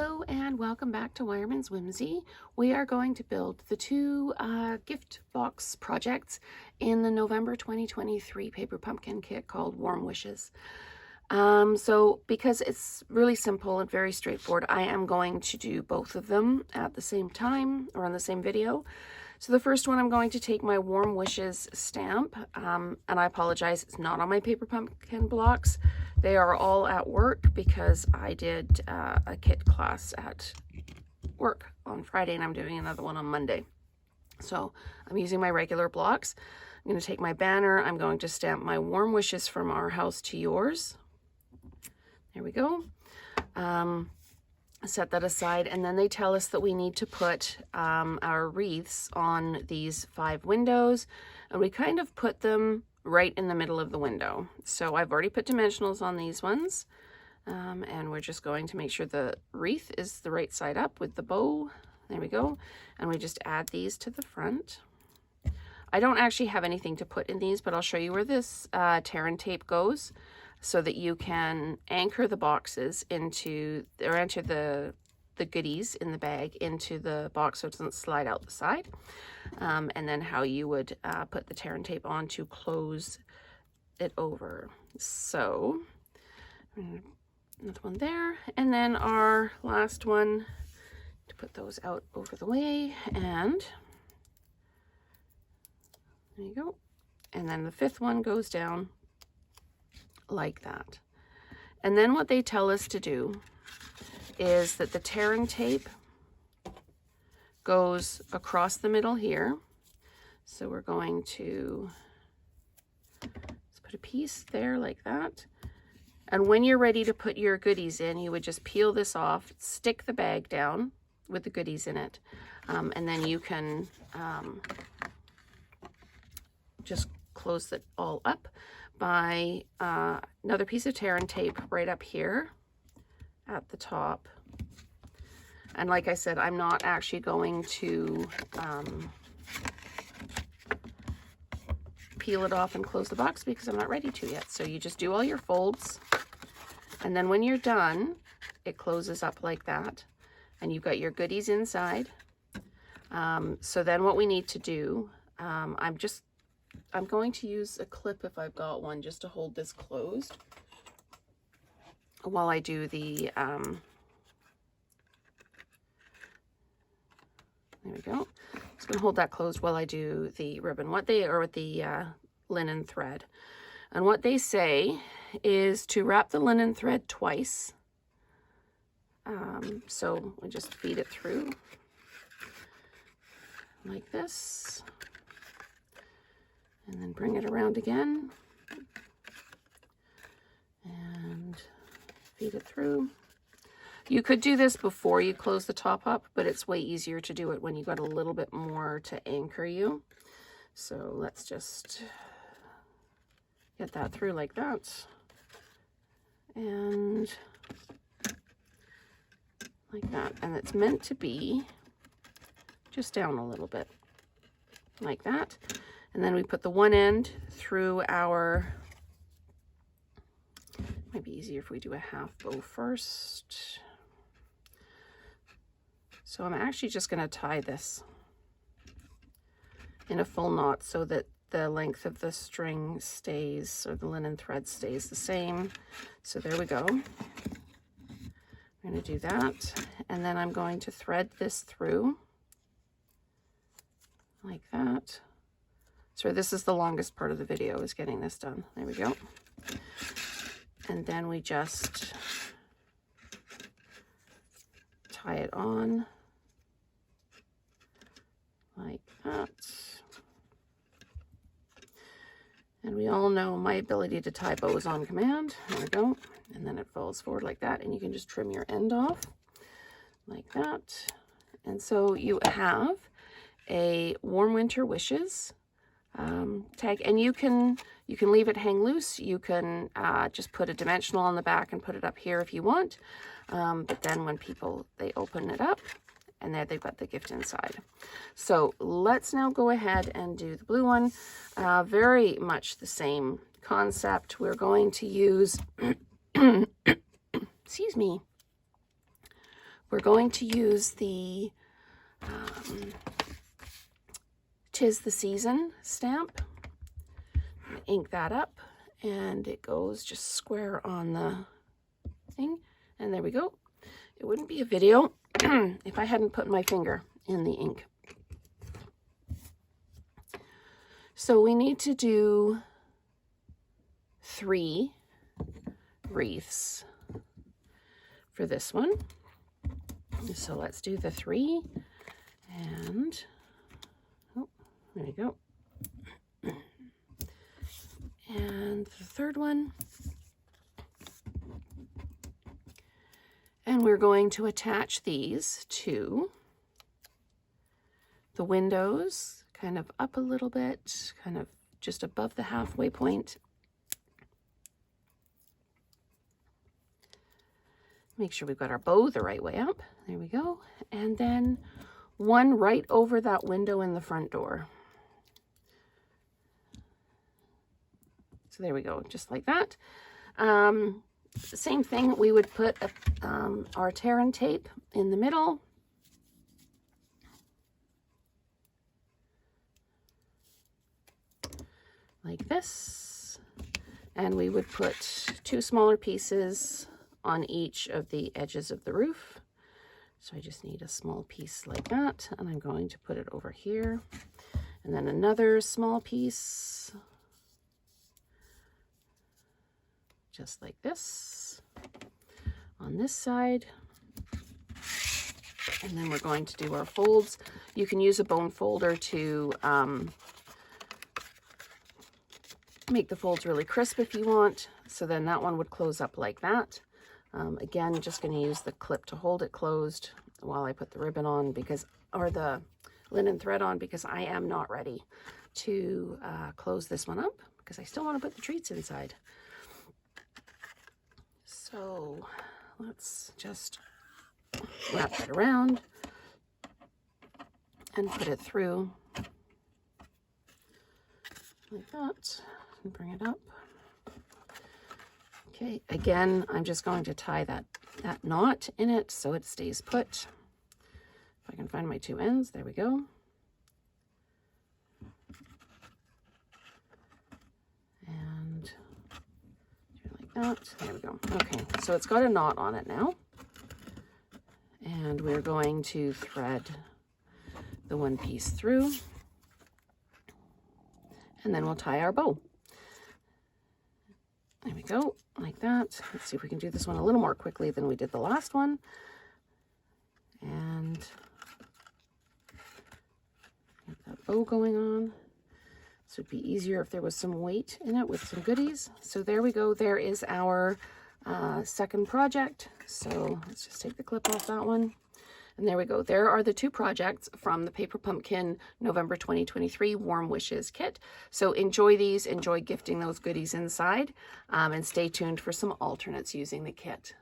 Hello and welcome back to Wireman's Whimsy. We are going to build the two gift box projects in the November 2023 paper pumpkin kit called Warm Wishes. So because it's really simple and very straightforward, I am going to do both of them at the same time or on the same video. So the first one, I'm going to take my Warm Wishes stamp, and I apologize, it's not on my paper pumpkin blocks. They are all at work because I did a kit class at work on Friday and I'm doing another one on Monday. So I'm using my regular blocks. I'm going to take my banner. I'm going to stamp my Warm Wishes from our house to yours. There we go. Set that aside, and then they tell us that we need to put our wreaths on these 5 windows, and we kind of put them right in the middle of the window. So I've already put dimensionals on these ones, and we're just going to make sure the wreath is the right side up with the bow. There we go. And we just add these to the front. I don't actually have anything to put in these, but I'll show you where this tear and tape goes, so that you can anchor the boxes into, or enter the goodies in the bag into the box so it doesn't slide out the side. And then how you would put the tear and tape on to close it over. So, another one there. And then our last one, to put those out over the way, and there you go. And then the 5th one goes down like that. And then what they tell us to do is that the tear and tape goes across the middle here. So we're going to put a piece there like that. And when you're ready to put your goodies in, you would just peel this off, stick the bag down with the goodies in it, and then you can just close it all up by another piece of tear and tape right up here at the top. And like I said, I'm not actually going to peel it off and close the box because I'm not ready to yet. So you just do all your folds, and then when you're done, it closes up like that, and you've got your goodies inside. So then what we need to do, I'm going to use a clip if I've got one just to hold this closed while I do the, there we go. I'm just going to hold that closed while I do the ribbon. With the linen thread. And what they say is to wrap the linen thread twice. So we just feed it through like this. And then bring it around again and feed it through. You could do this before you close the top up, but it's way easier to do it when you got a little bit more to anchor you. So let's just get that through like that. And like that. And it's meant to be just down a little bit like that. And then we put the one end through our, might be easier if we do a half bow first. So I'm actually just going to tie this in a full knot so that the length of the string stays, or the linen thread stays the same. So there we go. I'm going to do that. And then I'm going to thread this through like that. So this is the longest part of the video, is getting this done. There we go. And then we just tie it on like that. And we all know my ability to tie bows on command. There we go. And then it falls forward like that, and you can just trim your end off like that. And so you have a Warm Winter Wishes tag, and you can leave it hang loose. You can just put a dimensional on the back and put it up here if you want, but then when they open it up, and there they've got the gift inside. So let's now go ahead and do the blue one. Very much the same concept. We're going to use excuse me, We're going to use the 'Tis the Season stamp. Ink that up, and it goes just square on the thing, and there we go. It wouldn't be a video if I hadn't put my finger in the ink. So we need to do 3 wreaths for this one. So let's do the 3, and oh, there we go. And the third one. And we're going to attach these to the windows, kind of up a little bit, kind of just above the halfway point. Make sure we've got our bow the right way up. There we go. And then one right over that window in the front door. So there we go, just like that. Same thing, we would put our Terran tape in the middle. Like this. And we would put 2 smaller pieces on each of the edges of the roof. So I just need a small piece like that, and I'm going to put it over here. And then another small piece, just like this, on this side. And then we're going to do our folds. You can use a bone folder to make the folds really crisp if you want. So then that one would close up like that. Again, just going to use the clip to hold it closed while I put the ribbon on, because, or the linen thread on, because I am not ready to close this one up, because I still want to put the treats inside. So let's just wrap it around and put it through like that and bring it up. Okay, again, I'm just going to tie that knot in it so it stays put. If I can find my 2 ends, there we go. And like that, there we go. Okay, so it's got a knot on it now. And we're going to thread the one piece through. And then we'll tie our bow. There we go, like that. Let's see if we can do this one a little more quickly than we did the last one. And get that bow going on. This would be easier if there was some weight in it with some goodies. So there we go. There is our second project. So let's just take the clip off that one. And there we go. There are the 2 projects from the Paper Pumpkin November 2023 Warm Wishes kit. So enjoy these, enjoy gifting those goodies inside, and stay tuned for some alternates using the kit.